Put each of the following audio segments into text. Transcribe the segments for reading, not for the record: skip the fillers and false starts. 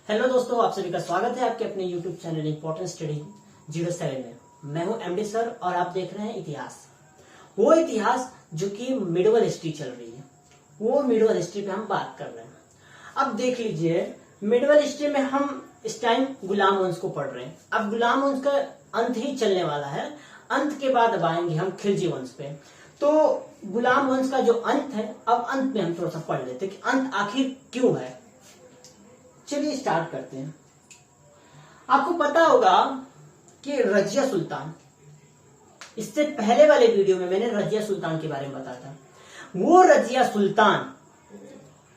Hello दोस्तों, आप सभी का स्वागत है आपके अपने YouTube चैनल इम्पोर्टेंट स्टडी 07 में। मैं हूं एमडी सर और आप देख रहे हैं इतिहास। वो इतिहास जो कि मिडवल हिस्ट्री चल रही है, वो मिडवल हिस्ट्री पे हम बात कर रहे हैं। अब देख लीजिए, मिडवल हिस्ट्री में हम इस टाइम गुलाम वंश को पढ़ रहे हैं। अब गुलाम वंश का अंत ही चलने वाला है, अंत के बाद अब आएंगे हम खिलजी वंश पे। तो गुलाम वंश का जो अंत है, अब अंत में हम थोड़ा सा पढ़ लेते हैं कि अंत आखिर क्यों है। चलिए स्टार्ट करते हैं। आपको पता होगा कि रजिया सुल्तान, इससे पहले वाले वीडियो में मैंने रजिया सुल्तान के बारे में बताया था। वो रजिया सुल्तान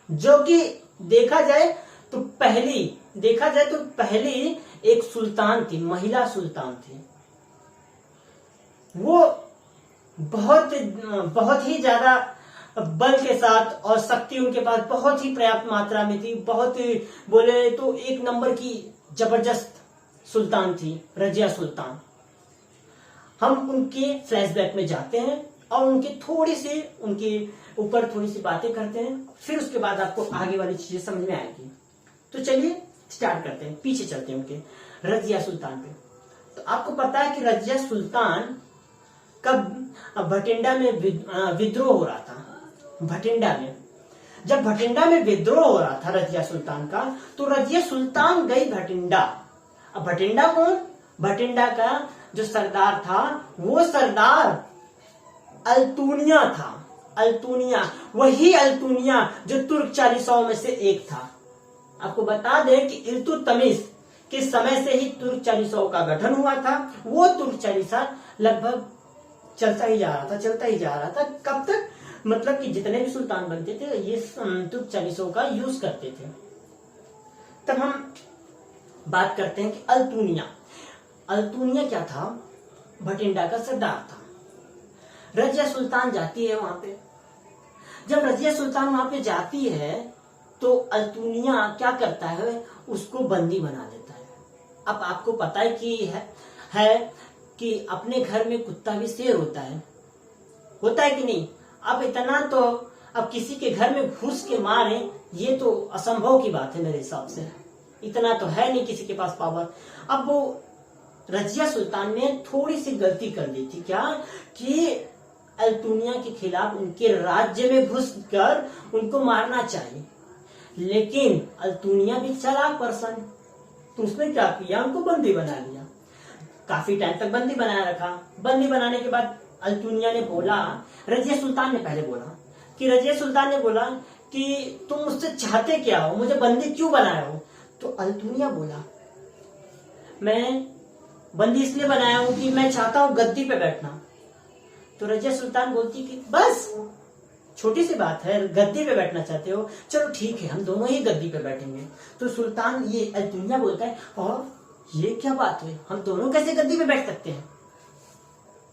जो कि देखा जाए तो पहली एक सुल्तान थी, महिला सुल्तान थी। वो बहुत ही ज्यादा बल के साथ और शक्ति उनके पास बहुत ही पर्याप्त मात्रा में थी। बहुत ही बोले तो एक नंबर की जबरदस्त सुल्तान थी रजिया सुल्तान। हम उनके फ्लैशबैक में जाते हैं और उनके ऊपर थोड़ी सी बातें करते हैं, फिर उसके बाद आपको आगे वाली चीजें समझ में आएगी। तो चलिए स्टार्ट करते हैं, पीछे चलते हैं उनके रजिया सुल्तान पे। तो आपको पता है कि रजिया सुल्तान कब भटिंडा में विद्रोह हो रहा था। जब भटिंडा में विद्रोह हो रहा था रजिया सुल्तान का, तो रजिया सुल्तान गई भटिंडा। अब भटिंडा कौन? भटिंडा का जो सरदार था वो सरदार अल्तुनिया था। वही अल्तुनिया जो तुर्क चालीसाओं में से एक था। आपको बता दें कि इल्तुतमिश के समय से ही तुर्क चालीसाओं का गठन हुआ था। वो तुर्क चालीसा लगभग चलता ही जा रहा था। कब तक? मतलब कि जितने भी सुल्तान बनते थे ये तुर्क चालीसों का यूज करते थे। तब हम बात करते हैं कि अल्तुनिया क्या था? भटिंडा का सरदार था। रजिया सुल्तान जाती है वहां पे। जब रजिया सुल्तान वहां पे जाती है तो अल्तुनिया क्या करता है? उसको बंदी बना देता है। अब आपको पता है कि अपने घर में कुत्ता भी शेर होता है कि नहीं? अब इतना तो अब किसी के घर में घुस के मारे, ये तो असंभव की बात है मेरे हिसाब से। इतना तो है नहीं किसी के पास पावर। अब वो रजिया सुल्तान ने थोड़ी सी गलती कर दी थी। क्या? कि अल्तुनिया के खिलाफ उनके राज्य में घुसकर उनको मारना चाहिए, लेकिन अल्तुनिया भी चालाक पर्सन, तो उसने क्या किया? उनको बंदी बना लिया। काफी टाइम तक बंदी बनाया रखा। बंदी बनाने के बाद अल्तुनिया ने बोला, रजिया सुल्तान ने बोला कि तुम मुझसे चाहते क्या हो? मुझे बंदी क्यों बनाया हो? तो अल्तुनिया बोला, मैं बंदी इसलिए बनाया हूं कि मैं चाहता हूं गद्दी पे बैठना। तो रजिया सुल्तान बोलती कि बस छोटी सी बात है, गद्दी पे बैठना चाहते हो, चलो ठीक है, हम दोनों ही गद्दी पे बैठेंगे। तो सुल्तान ये अल्तुनिया बोलता है, और ये क्या बात हुई? हम दोनों कैसे गद्दी पे बैठ सकते हैं?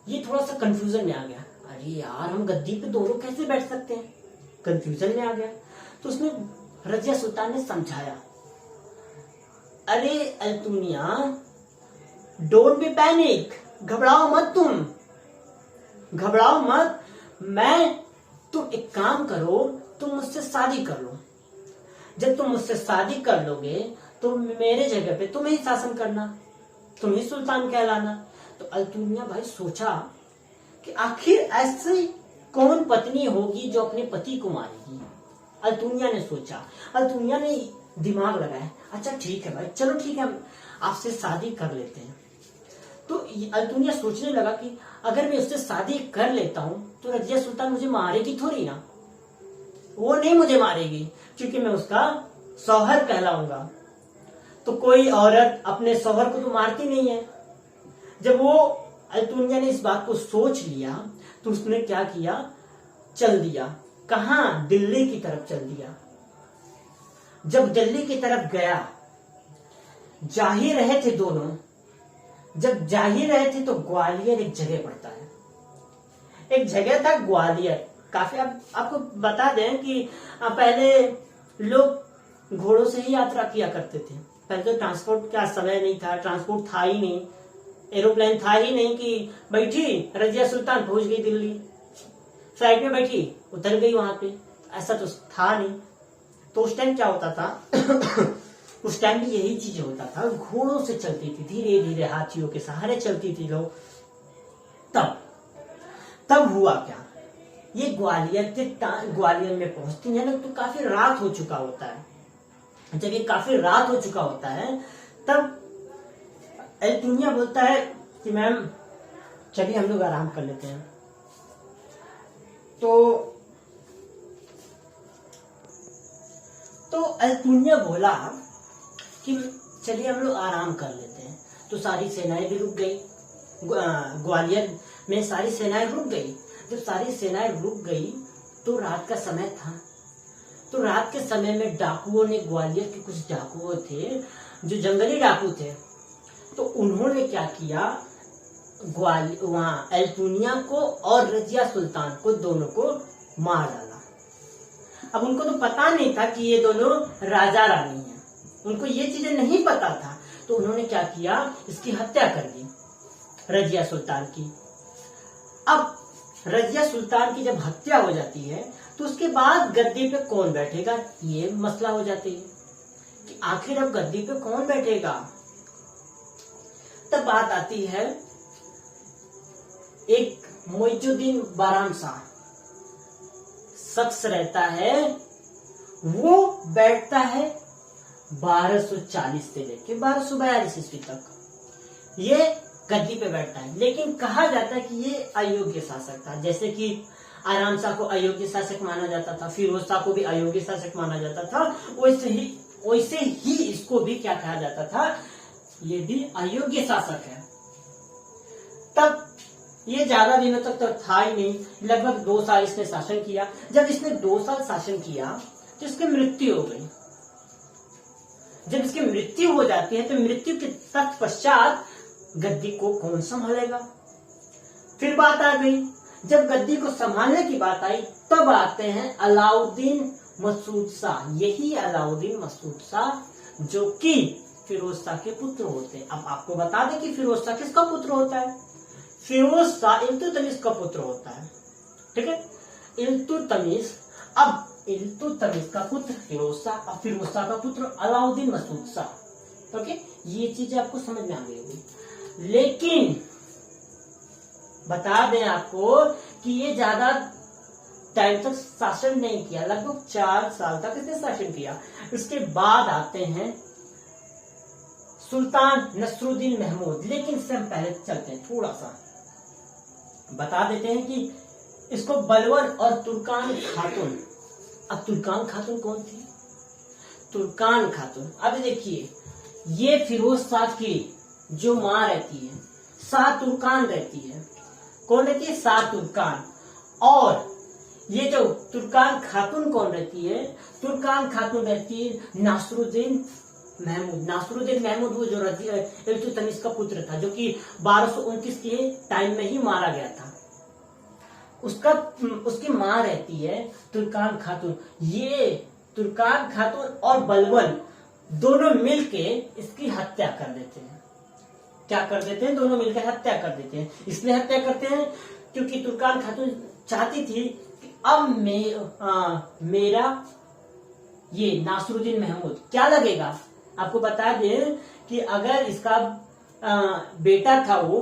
ये थोड़ा सा कंफ्यूजन में आ गया। अरे यार, हम गद्दी पे दोनों कैसे बैठ सकते हैं? कंफ्यूजन में आ गया। तो उसने रजिया सुल्तान ने समझाया, अरे अल्तुनिया, डोंट बी पैनिक, घबराओ मत। तुम एक काम करो, तुम मुझसे शादी कर लो। जब तुम मुझसे शादी कर लोगे तो मेरे जगह पे तुम ही शासन करना, तुम ही सुल्तान कहलाना। तो अल्तुनिया भाई सोचा कि आखिर ऐसी कौन पत्नी होगी जो अपने पति को मारेगी। अल्तुनिया ने सोचा, अल्तुनिया ने दिमाग लगाया, अच्छा ठीक है भाई, चलो ठीक है, हम आपसे शादी कर लेते हैं। तो अल्तुनिया सोचने लगा कि अगर मैं उससे शादी कर लेता हूं तो रजिया सुल्तान मुझे मारेगी थोड़ी ना। वो नहीं मुझे मारेगी क्योंकि मैं उसका शौहर कहलाऊंगा। तो कोई औरत अपने शौहर को तो मारती नहीं है। जब वो अल्तुनिया ने इस बात को सोच लिया तो उसने क्या किया? चल दिया। कहां? दिल्ली की तरफ चल दिया। जब दिल्ली की तरफ गया, जा ही रहे थे दोनों। जब जा ही रहे थे तो ग्वालियर एक जगह पड़ता है। एक जगह था ग्वालियर। काफी आपको बता दें कि पहले लोग घोड़ों से ही यात्रा किया करते थे। पहले तो ट्रांसपोर्ट का समय नहीं था, ट्रांसपोर्ट था ही नहीं, एरोप्लेन था ही नहीं कि बैठी रजिया सुल्तान पहुंच गई दिल्ली, फ्लाइट में बैठी उतर गई वहां पे, ऐसा तो था नहीं। तो उस टाइम क्या होता था उस टाइम भी यही चीज होता था, घोड़ों से चलती थी, धीरे धीरे हाथियों के सहारे चलती थी लोग। तब तब हुआ क्या, ये ग्वालियर में पहुंचती है ना, तो काफी रात हो चुका होता है। जब ये काफी रात हो चुका होता है तब एल्तुनिया बोलता है कि मैम चलिए हम लोग आराम कर लेते हैं। तो एल्तुनिया बोला कि चलिए हम लोग आराम कर लेते हैं। तो सारी सेनाएं भी रुक गई, ग्वालियर में सारी सेनाएं रुक गई। जब सारी सेनाएं रुक गई तो रात का समय था। तो रात के समय में डाकुओं ने, ग्वालियर के कुछ डाकुओं थे जो जंगली डाकू थे, तो उन्होंने क्या किया, वहां एल्तुनिया को और रजिया सुल्तान को, दोनों को मार डाला। अब उनको तो पता नहीं था कि ये दोनों राजा रानी हैं, उनको ये चीजें नहीं पता था। तो उन्होंने क्या किया, इसकी हत्या कर दी, रजिया सुल्तान की। अब रजिया सुल्तान की जब हत्या हो जाती है तो उसके बाद गद्दी पे कौन बैठेगा, ये मसला हो जाती है कि आखिर अब गद्दी पे कौन बैठेगा। तब बात आती है, एक मोइजुद्दीन बारामशाह शख्स रहता है, वो बैठता है 1240 से लेके 1242 ईस्वी तक, ये गद्दी पे बैठता है। लेकिन कहा जाता है कि ये अयोग्य शासक था। जैसे कि आराम शाह को अयोग्य शासक माना जाता था, फिरोज शाह को भी अयोग्य शासक माना जाता था, वैसे ही इसको भी क्या कहा जाता था, ये भी अयोग्य शासक है। तब ये ज्यादा दिनों तक तो था ही नहीं, लगभग 2 साल इसने शासन किया। जब इसने 2 साल शासन किया तो इसकी मृत्यु हो गई। जब इसकी मृत्यु हो जाती है तो मृत्यु के तत्पश्चात गद्दी को कौन संभालेगा। फिर बात आ गई, जब गद्दी को संभालने की बात आई तब आते हैं अलाउद्दीन मसूद शाह। यही अलाउद्दीन मसूद शाह जो कि फिरोज शाह के पुत्र होते हैं। अब आपको बता दें कि फिरोज शाह किसका पुत्र होता है, फिरोज शाह इल्तुतमिश का पुत्र होता है। ठीक है, इल्तुतमिश। अब इल्तुतमिश का पुत्र फिरोज शाह, अब फिरोज शाह का पुत्र अलाउद्दीन मसूद शाह। ओके, ये चीजें आपको समझ में आ गई होगी। लेकिन बता दें आपको कि ये ज्यादा टाइम तक शासन नहीं किया, लगभग 4 साल तक इसने शासन किया। इसके बाद आते हैं सुल्तान नसरुद्दीन महमूद। लेकिन इससे हम पहले चलते हैं, थोड़ा सा बता देते हैं कि इसको बलवर और तुर्कान खातून। अब तुर्कान खातून कौन थी, तुर्कान खातून। अब देखिए, ये फिरोज शाह की जो माँ रहती है, शाह तुर्कान रहती है। कौन रहती है, शाह तुर्कान। और ये जो तुर्कान खातून कौन रहती है, तुर्कान खातून रहती है नासरुद्दीन महमूद। नासरुद्दीन महमूद वो जो इल्तुतमिश का पुत्र था, जो कि 1229 के टाइम में ही मारा गया था। उसकी माँ रहती है तुर्कान खातून। ये तुर्कान खातून और बलबन दोनों मिलके इसकी हत्या कर देते हैं। क्या कर देते हैं, दोनों मिलकर हत्या कर देते हैं। इसलिए हत्या करते हैं क्योंकि तुर्कान खातून चाहती थी कि अब मेरा ये नासरुद्दीन महमूद क्या लगेगा। आपको बता दें कि अगर इसका बेटा था, वो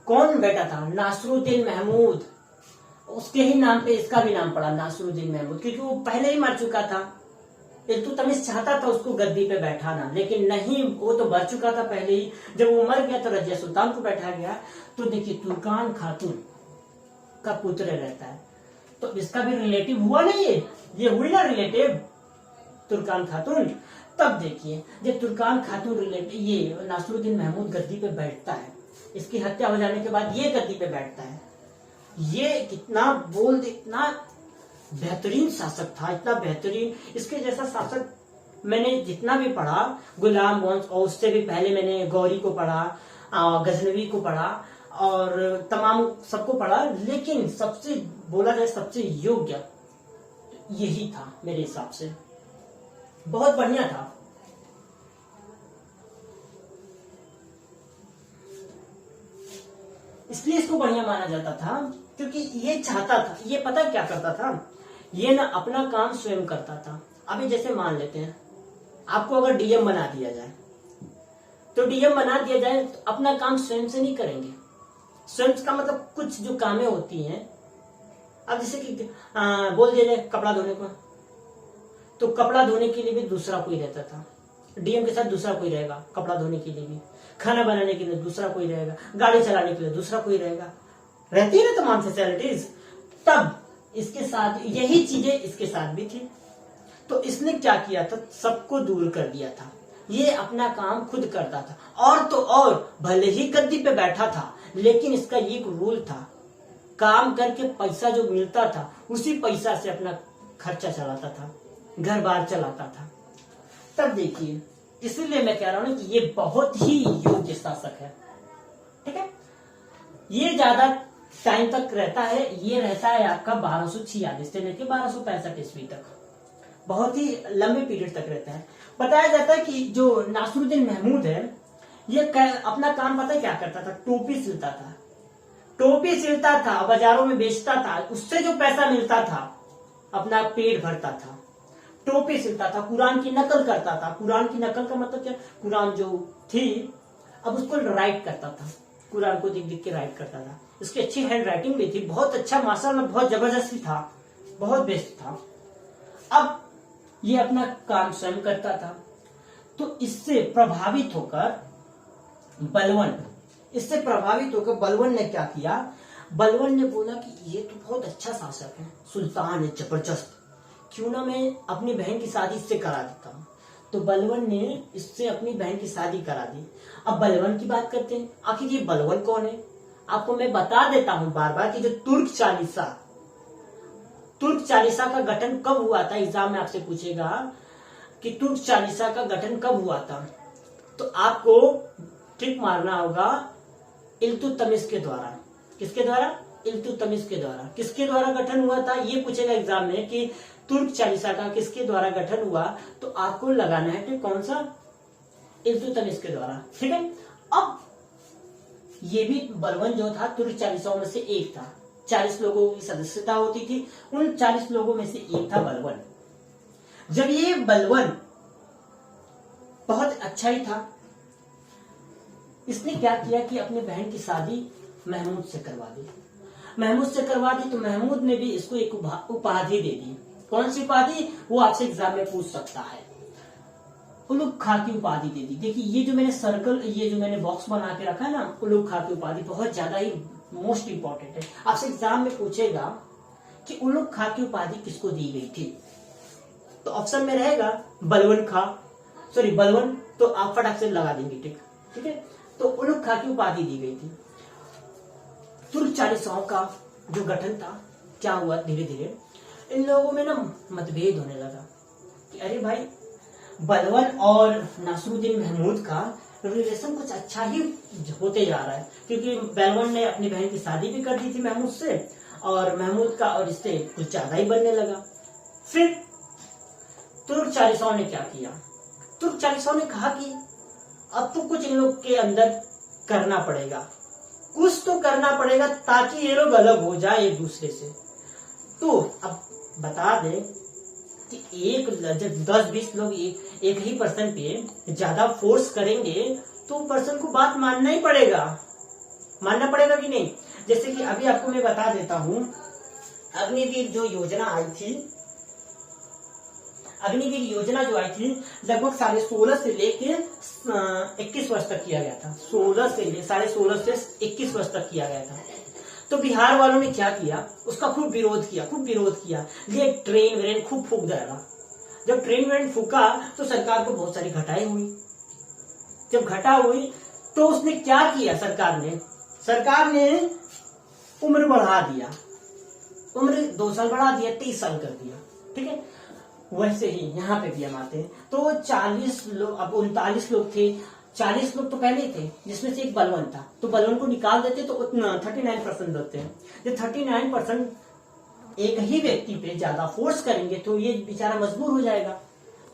कौन बेटा था, नासरुद्दीन महमूद, उसके ही नाम पे इसका भी नाम पड़ा नासरुद्दीन महमूद, क्योंकि वो पहले ही मर चुका था। इल्तुतमिश चाहता था उसको गद्दी पे बैठाना, लेकिन नहीं, वो तो मर चुका था पहले ही। जब वो मर गया तो रजिया सुल्तान को बैठा गया। तो देखिए, तुर्कान खातून का पुत्र रहता है, तो इसका भी रिलेटिव हुआ नहीं, ये हुई ना रिलेटिव, तुर्कान खातून। तब देखिए, जब तुर्कान खातून रिलेटिव, ये नासरुद्दीन महमूद गद्दी पे बैठता है, इसकी हत्या हो जाने के बाद ये गद्दी पे बैठता है। ये कितना इतना बेहतरीन शासक था, इतना बेहतरीन। इसके जैसा शासक मैंने जितना भी पढ़ा, गुलाम वंश, और उससे भी पहले मैंने गौरी को पढ़ा, गजनवी को पढ़ा, और तमाम सबको पढ़ा, लेकिन सबसे बोला जाए सबसे योग्य यही था मेरे हिसाब से। बहुत बढ़िया था। इसलिए इसको बढ़िया माना जाता था क्योंकि ये चाहता था, ये पता क्या करता था, ये ना अपना काम स्वयं करता था, अभी जैसे मान लेते हैं आपको अगर डीएम बना दिया जाए, तो डीएम बना दिया जाए तो अपना काम स्वयं से नहीं करेंगे। स्वयं का मतलब कुछ जो कामें होती हैं, अब जैसे कि बोल दिया जाए कपड़ा धोने को, तो कपड़ा धोने के लिए भी दूसरा कोई रहता था, डीएम के साथ दूसरा कोई रहेगा कपड़ा धोने के लिए भी, खाना बनाने के लिए दूसरा कोई रहेगा, गाड़ी चलाने के लिए दूसरा कोई रहेगा, रहती है ना तमाम फैसिलिटीज। तब इसके साथ यही चीजें इसके साथ भी थी। तो इसने क्या किया था, सबको दूर कर दिया था। ये अपना काम खुद करता था, और तो और भले ही गद्दी पे बैठा था, लेकिन इसका ये एक रूल था, काम करके पैसा जो मिलता था उसी पैसा से अपना खर्चा चलाता था, घर बार चलाता था। तब देखिए, इसीलिए मैं कह रहा हूं कि ये बहुत ही योग्य शासक है। ठीक है, ये ज्यादा टाइम तक रहता है, ये रहता है आपका 1246 से लेकर 1265 ईस्वी तक, बहुत ही लंबे पीरियड तक रहता है। बताया जाता है कि जो नासिरुद्दीन महमूद है, ये अपना काम पता है क्या करता था, टोपी सिलता था। टोपी सिलता था, बाजारों में बेचता था, उससे जो पैसा मिलता था अपना पेट भरता था। टोपी सिलता था, कुरान की नकल करता था। कुरान की नकल का मतलब क्या, कुरान जो थी अब उसको राइट करता था, कुरान को दिख दिख के राइट करता था। इसकी अच्छी हैंड राइटिंग भी थी, बहुत अच्छा, माशाल्लाह बहुत जबरदस्ती था, बहुत बेस्ट था। अब ये अपना काम स्वयं करता था। तो इससे प्रभावित होकर बलवन ने क्या किया, बलवन ने बोला कि ये तो बहुत अच्छा शासक है, सुल्तान है जबरदस्त, क्यों ना मैं अपनी बहन की शादी इससे करा देता हूँ। तो बलवन ने इससे अपनी बहन की शादी करा दी। अब बलवन की बात करते हैं, आखिर ये बलवन कौन है, आपको मैं बता देता हूँ बार बार कि जो तुर्क चालीसा का गठन कब हुआ था, एग्जाम में आपसे पूछेगा कि तुर्क चालीसा का गठन कब हुआ था, तो आपको ट्रिक मारना होगा इल्तुतमिश के द्वारा। किसके द्वारा, इल्तुतमिश के द्वारा। किसके द्वारा गठन हुआ था ये पूछेगा एग्जाम में कि तुर्क चालीसा का किसके द्वारा गठन हुआ, तो आपको लगाना है कि कौन सा, इल्तुतमिश के द्वारा। ठीक है, अब ये भी बलवन जो था तुर्क चालीसाओं में से एक था, 40 लोगों की सदस्यता होती थी, उन 40 लोगों में से एक था बलवन। जब ये बलवन बहुत अच्छा ही था, इसने क्या किया कि अपने बहन की शादी महमूद से करवा दी। तो महमूद ने भी इसको एक उपाधि दे दी। कौन सी उपाधि, वो आपसे एग्जाम में पूछ सकता है। उलुग खां की उपाधि दे दी। देखिए ये जो मैंने सर्कल, ये जो मैंने बॉक्स बना के रखा है ना, उलुग खां की उपाधि बहुत ज्यादा ही मोस्ट इंपॉर्टेंट है। आपसे एग्जाम में पूछेगा कि उलुग खां की उपाधि किसको दी गई थी, तो ऑप्शन में रहेगा बलवन, तो आप फटाक से लगा देंगे। ठीक है, तो उलुग खां की उपाधि दी गई थी। तुर्क चालीसाओं का जो गठन था, क्या हुआ, धीरे धीरे इन लोगों में ना मतभेद होने लगा कि अरे भाई, बलवन और नासिरुद्दीन महमूद का रिलेशन कुछ अच्छा ही होते जा रहा है, क्योंकि बलवन ने अपनी बहन की शादी भी कर दी थी महमूद से, और महमूद का और इससे कुछ ज्यादा ही बनने लगा। फिर तुर्क चालीसाओं ने क्या किया, तुर्क चालीसाओं ने कहा कि अब तो कुछ इन लोग के अंदर करना पड़ेगा, कुछ तो करना पड़ेगा ताकि ये लोग अलग हो जाए एक दूसरे से। तो अब बता दें कि जब 10-20 लोग एक ही पर्सन पे ज्यादा फोर्स करेंगे तो पर्सन को बात मानना ही पड़ेगा, मानना पड़ेगा कि नहीं। जैसे कि अभी आपको मैं बता देता हूं, अग्निवीर जो योजना आई थी, अग्निवीर योजना जो आई थी लगभग 16.5 से लेके 21 वर्ष तक किया गया था। 16.5 से 21 वर्ष तक किया गया था। तो बिहार वालों ने क्या किया, उसका खूब विरोध किया, ये ट्रेन व्रेन खूब फूक डाला। जब ट्रेन व्रेन फूका तो सरकार को बहुत सारी घटाएं हुई। जब घटा हुई तो उसने क्या किया, सरकार ने उम्र बढ़ा दिया, उम्र 2 साल बढ़ा दिया, 30 साल कर दिया। ठीक है, वैसे ही यहाँ पे भी हम आते हैं। तो 40 लोग, अब 39 लोग थे, 40 लोग तो पहले थे, जिसमें से एक बलवन था, तो बलवन को निकाल देते तो 39% होते हैं। ये 39% एक ही व्यक्ति पे ज्यादा फोर्स करेंगे तो ये बेचारा मजबूर हो जाएगा।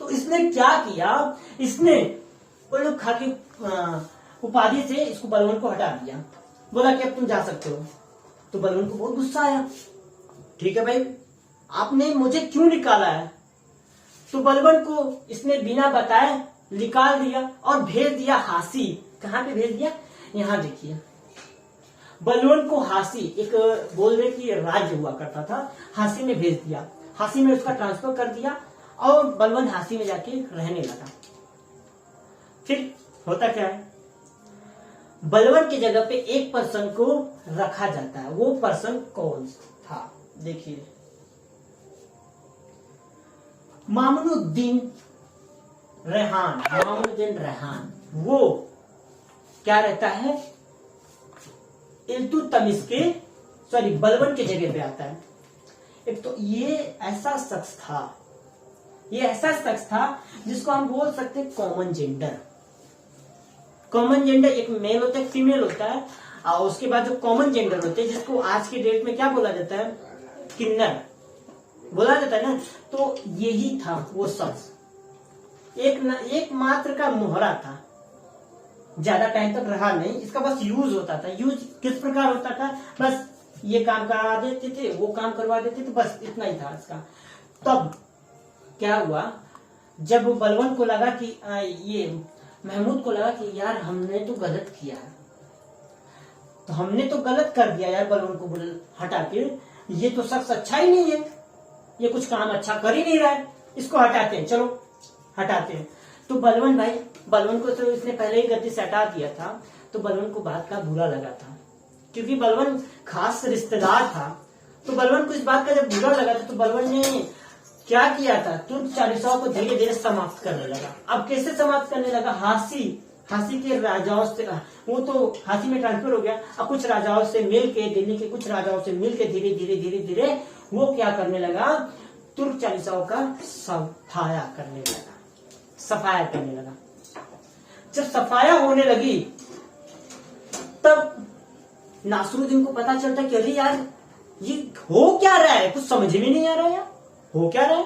तो इसने क्या किया, इसने उलुग खां की उपाधि से इसको बलवन को हटा दिया, बोला कि अब तुम जा सकते हो। तो बलवन को बहुत गुस्सा आया, ठीक है भाई, आपने मुझे क्यों निकाला है, तो बलवन को इसने बिना बताए निकाल दिया और भेज दिया हासी। कहाँ पे भेज दिया? यहाँ देखिए, बलवन को हासी, एक बोल रहे कि राज्य हुआ करता था, हासी में भेज दिया। हासी में उसका ट्रांसफर कर दिया और बलवन हासी में जाके रहने लगा। फिर होता क्या है, बलवन की जगह पे एक पर्सन को रखा जाता है। वो पर्सन कौन था? देखिए, मामूनुद्दीन रेहान। मामूनुद्दीन रेहान वो क्या रहता है, इल्तुतमिश के बलवन की जगह पे आता है। एक तो ये ऐसा शख्स था जिसको हम बोल सकते हैं कॉमन जेंडर। कॉमन जेंडर एक मेल होता है, एक फीमेल होता है, और उसके बाद जो कॉमन जेंडर होते हैं जिसको आज के डेट में क्या बोला जाता है, किन्नर बोला जाता है ना। तो यही था वो शख्स, एक मात्र का मोहरा था, ज्यादा टाइम तक रहा नहीं। इसका बस यूज होता था। यूज किस प्रकार होता था, बस ये काम करवा देते थे, वो काम करवा देते थे, बस इतना ही था इसका। तब क्या हुआ, जब बलवन को लगा कि ये महमूद को लगा कि यार हमने तो गलत किया, तो हमने तो गलत कर दिया यार, बलवन को हटा के, ये तो शख्स अच्छा ही नहीं है, ये कुछ काम अच्छा कर ही नहीं रहा है, इसको हटाते हैं, चलो हटाते हैं। तो बलवन को तो इसने पहले ही गद्दी से हटा दिया था, तो बलवन को बात का बुरा लगा था, क्योंकि बलवन खास रिश्तेदार था। तो बलवन को इस बात का जब बुरा लगा था, तो बलवन ने क्या किया था, तुर्क चालीसाओं को धीरे धीरे समाप्त करने लगा। अब कैसे समाप्त करने लगा, हासी के राजाओं से, वो तो हासी में ट्रांसफर हो गया, अब कुछ राजाओं से मिलके, दिल्ली के कुछ राजाओं से मिलके धीरे धीरे वो क्या करने लगा, तुर्क चालीसाओं का सफाया करने लगा। जब सफाया होने लगी, तब नासरुद्दीन को पता चलता कि अरे यार ये हो क्या रहा है, कुछ समझ में नहीं आ रहा है, हो क्या रहा है।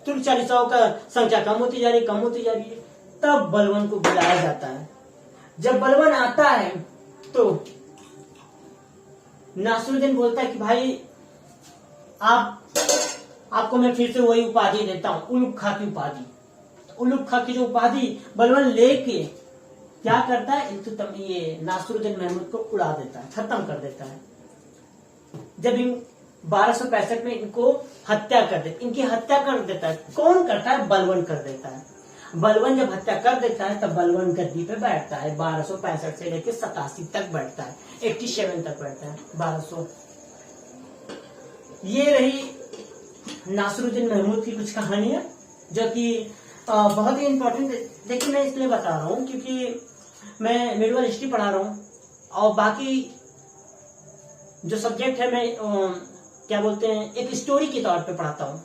तुर्क चालीसाओं का संख्या कम होती जा रही है। तब बलवन को बुलाया जाता है। जब बलवन आता है तो नासरुद्दीन बोलता है कि भाई आपको मैं फिर से वही उपाधि देता हूं, उलुग खा की उपाधि। उलुग खा की जो उपाधि बलवन लेके क्या करता है, ये नासरुद्दीन महमूद को उड़ा देता है, खत्म कर देता है। जब इन 1265 में इनको इनकी हत्या कर देता है। कौन करता है, बलवन कर देता है। बलवन जब हत्या कर देता है तब बलवन गद्दी पे बैठता है। 1265 से लेकर 87 तक बैठता है, 87 तक बैठता है, 1200। ये रही नासरुद्दीन महमूद की कुछ कहानियां, जो कि बहुत ही इंपॉर्टेंट। देखिए, मैं इसलिए बता रहा हूँ क्योंकि मैं मेडिवल हिस्ट्री पढ़ा रहा हूँ, और बाकी जो सब्जेक्ट है मैं क्या बोलते हैं, एक स्टोरी के तौर पे पढ़ाता हूँ।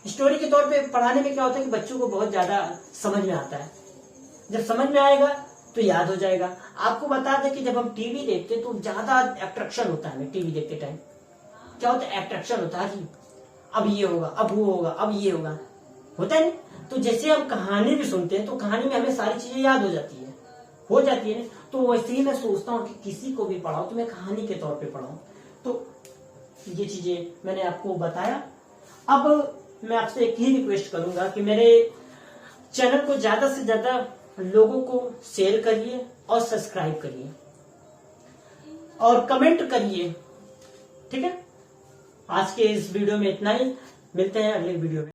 स्टोरी के तौर पे पढ़ाने में क्या होता है कि बच्चों को बहुत ज्यादा समझ में आता है। जब समझ में आएगा तो याद हो जाएगा। आपको बता दें कि जब हम टीवी देखते हैं तो ज्यादा अट्रैक्शन होता है। टीवी देखते टाइम क्या होता है, अट्रैक्शन होता है, अब ये होगा, अब वो होगा, अब ये होगा, होता है ना। तो जैसे हम कहानी भी सुनते हैं तो कहानी में हमें सारी चीजें याद हो जाती है ना। तो वैसे ही मैं सोचता हूँ कि किसी को भी पढ़ाऊं तो मैं कहानी के तौर पे पढ़ाऊं। तो ये चीजें मैंने आपको बताया। अब मैं आपसे एक ही रिक्वेस्ट करूंगा कि मेरे चैनल को ज्यादा से ज्यादा लोगों को शेयर करिए और सब्सक्राइब करिए और कमेंट करिए, ठीक है। आज के इस वीडियो में इतना ही, मिलते हैं अगले वीडियो में।